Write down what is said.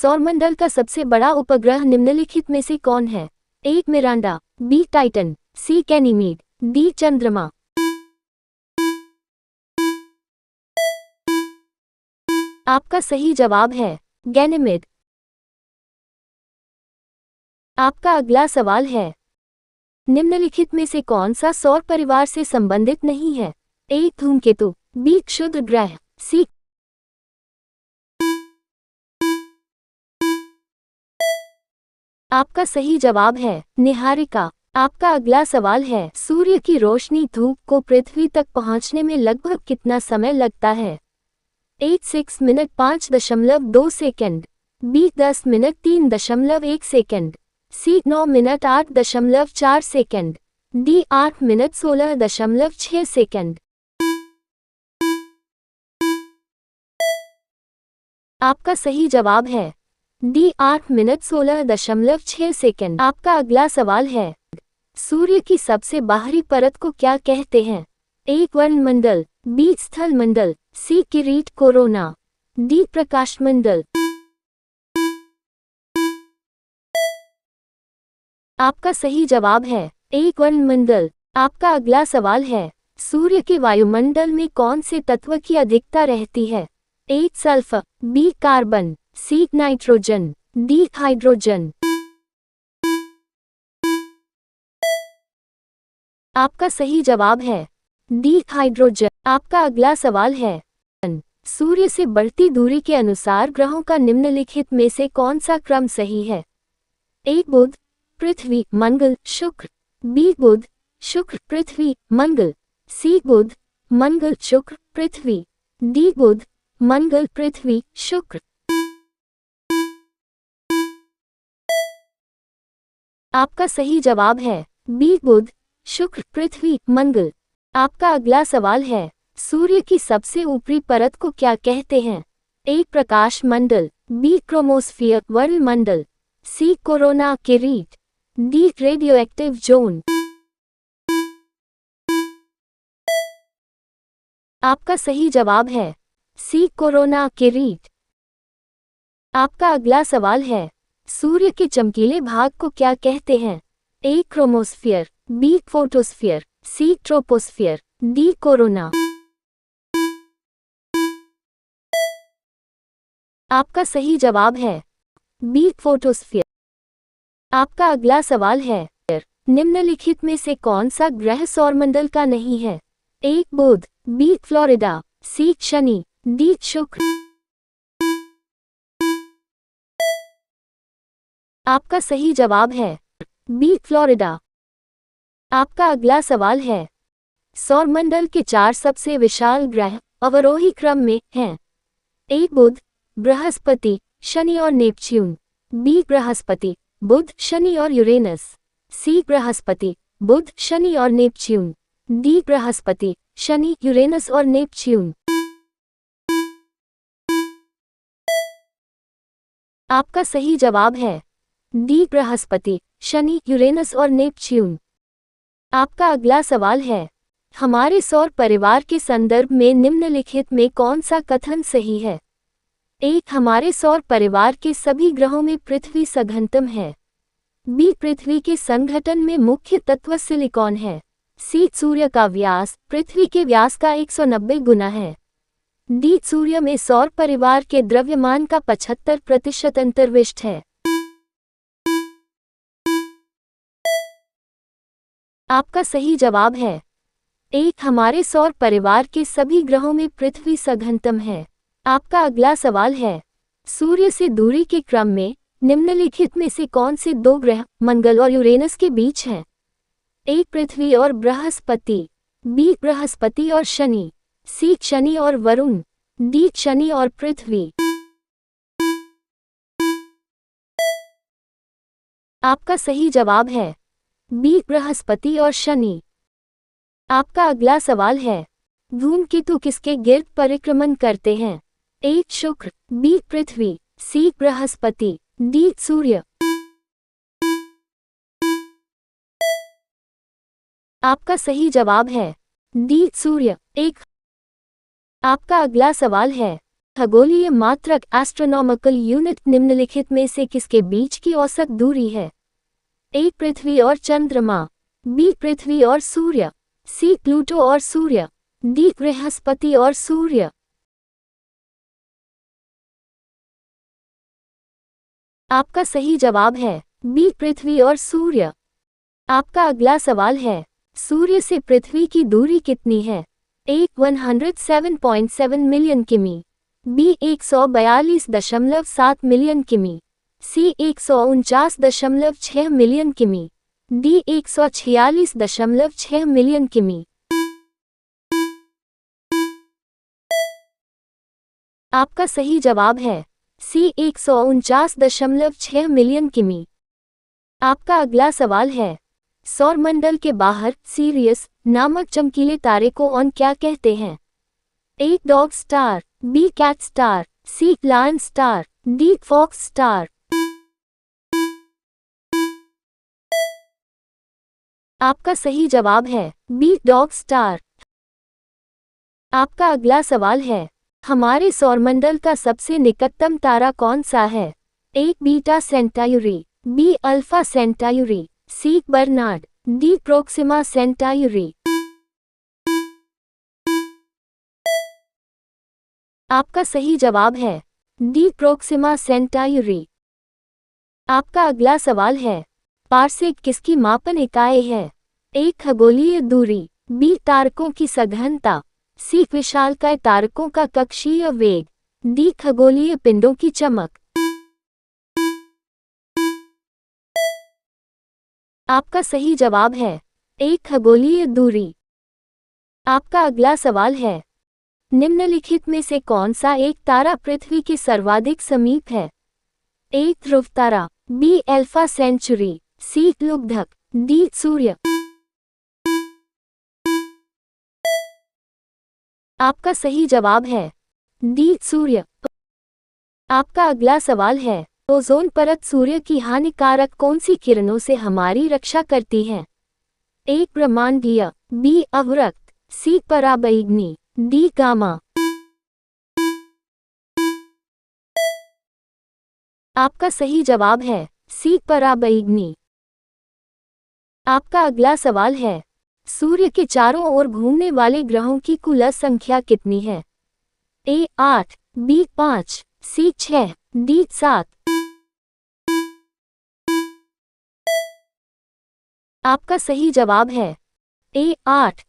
सौरमंडल का सबसे बड़ा उपग्रह निम्नलिखित में से कौन है? ए मिरांडा, बी टाइटन, सी गैनीमीड, डी चंद्रमा। आपका सही जवाब है गैनीमेड। आपका अगला सवाल है, निम्नलिखित में से कौन सा सौर परिवार से संबंधित नहीं है? ए धूमकेतु, बी क्षुद्र ग्रह, सी। आपका सही जवाब है निहारिका। आपका अगला सवाल है, सूर्य की रोशनी धूप को पृथ्वी तक पहुंचने में लगभग कितना समय लगता है? A 6 minute 5.2 second, B 10 minute 3.1 second, C 9 minute 8.4 second, D 8 minute 16.6 second. आपका सही जवाब है डी 8 मिनट 16.6 सेकंड। आपका अगला सवाल है, सूर्य की सबसे बाहरी परत को क्या कहते हैं? ए वर्णमंडल, बी स्थल मंडल, सी किरीट कोरोना, डी प्रकाश मंडल। आपका सही जवाब है ए वर्णमंडल। आपका अगला सवाल है, सूर्य के वायुमंडल में कौन से तत्व की अधिकता रहती है? A sulphur, B carbon, C nitrogen, D hydrogen. आपका सही जवाब है डी हाइड्रोजन। आपका अगला सवाल है, सूर्य से बढ़ती दूरी के अनुसार ग्रहों का निम्नलिखित में से कौन सा क्रम सही है? ए बुध, पृथ्वी, मंगल, शुक्र, बी बुध, शुक्र, पृथ्वी, मंगल, सी बुध, मंगल, शुक्र, पृथ्वी, डी बुध, मंगल, पृथ्वी, शुक्र। आपका सही जवाब है बी बुध, शुक्र, पृथ्वी, मंगल। आपका अगला सवाल है, सूर्य की सबसे ऊपरी परत को क्या कहते हैं? ए प्रकाश मंडल, बी क्रोमोस्फियर वर्णमंडल, सी कोरोना किरीट, डी रेडियोएक्टिव जोन। आपका सही जवाब है सी कोरोना किरीट। आपका अगला सवाल है, सूर्य के चमकीले भाग को क्या कहते हैं? ए क्रोमोस्फियर, बी फोटोस्फियर, सी ट्रोपोस्फियर, डी कोरोना। आपका सही जवाब है बी फोटोस्फियर। आपका अगला सवाल है, निम्नलिखित में से कौन सा ग्रह सौरमंडल का नहीं है? ए बुध, बी फ्लोरिडा, सी शनि, डी शुक्र। आपका सही जवाब है बी फ्लोरिडा। आपका अगला सवाल है, सौरमंडल के 4 सबसे विशाल ग्रह अवरोही क्रम में हैं। ए बुध, बृहस्पति, शनि और नेपच्यून, बी बृहस्पति, बुध, शनि और यूरेनस, सी बृहस्पति, बुध, शनि और Neptune, D Brihaspati, Shani, Uranus और नेपच्यून। आपका सही जवाब है डी बृहस्पति, शनि, यूरेनस और नेपच्यून। आपका अगला सवाल है, हमारे सौर परिवार के संदर्भ में निम्नलिखित में कौन सा कथन सही है? ए हमारे सौर परिवार के सभी ग्रहों में पृथ्वी सघनतम है, बी पृथ्वी के संघटन में मुख्य तत्व सिलिकॉन है, सी सूर्य का व्यास पृथ्वी के व्यास का 190 गुना है, डी सूर्य में सौर परिवार के द्रव्यमान का 75% अंतर्विष्ट है। आपका सही जवाब है ए हमारे सौर परिवार के सभी ग्रहों में पृथ्वी सघनतम है। आपका अगला सवाल है, सूर्य से दूरी के क्रम में निम्नलिखित में से कौन से 2 ग्रह मंगल और यूरेनस के बीच हैं? ए पृथ्वी और बृहस्पति, बी बृहस्पति और शनि, सी शनि और वरुण, डी शनि और पृथ्वी। आपका सही जवाब है बी बृहस्पति और शनि। आपका अगला सवाल है, धूमकेतु किसके गिर्द परिक्रमण करते हैं? ए शुक्र, बी पृथ्वी, सी बृहस्पति, डी सूर्य। आपका सही जवाब है डी सूर्य। आपका अगला सवाल है, खगोलीय मात्रक एस्ट्रोनॉमिकल यूनिट निम्नलिखित में से किसके बीच की औसत दूरी है? ए पृथ्वी और चंद्रमा, बी पृथ्वी और सूर्य, सी प्लूटो और सूर्य, डी बृहस्पति और सूर्य। आपका सही जवाब है बी पृथ्वी और सूर्य। आपका अगला सवाल है, सूर्य से पृथ्वी की दूरी कितनी है? ए 107.7 मिलियन किमी, बी 142.7 मिलियन किमी, सी 149.6 मिलियन किमी, डी 146.6 मिलियन किमी। आपका सही जवाब है सी 149.6 मिलियन किमी। आपका अगला सवाल है, सौरमंडल के बाहर सीरियस नामक चमकीले तारे को ऑन क्या कहते हैं? A dog star, B cat star, C lion star, D fox star. आपका सही जवाब है बी डॉग स्टार। आपका अगला सवाल है, हमारे सौरमंडल का सबसे निकटतम तारा कौन सा है? ए beta सेंटायुरी, be alpha सेंटायुरी, C Bernard, D Proxima सेंटायुरी। आपका सही जवाब है डी प्रोक्सिमा सेंटायुरी। आपका अगला सवाल है, पारसेक किसकी मापन इकाई है? ए खगोलीय दूरी, बी तारकों की सघनता, सी विशालकाय तारकों का कक्षीय वेग, डी खगोलीय पिंडों की चमक। आपका सही जवाब है ए खगोलीय दूरी। आपका अगला सवाल है, निम्नलिखित में से कौन सा एक तारा पृथ्वी के सर्वाधिक समीप है? ए ध्रुव तारा, be alpha century, C लुब्धक, D सूर्य। आपका सही जवाब है डी सूर्य। आपका अगला सवाल है, ओजोन परत सूर्य की हानिकारक कौन सी किरणों से हमारी रक्षा करती है? ए ब्रह्मांडीय, बी अवरक्त, सी पराबैंगनी, डी गामा। आपका सही जवाब है सी पराबैंगनी। आपका अगला सवाल है, सूर्य के चारों ओर घूमने वाले ग्रहों की कुल संख्या कितनी है? ए 8, बी 5, सी 6, डी 7। आपका सही जवाब है ए 8।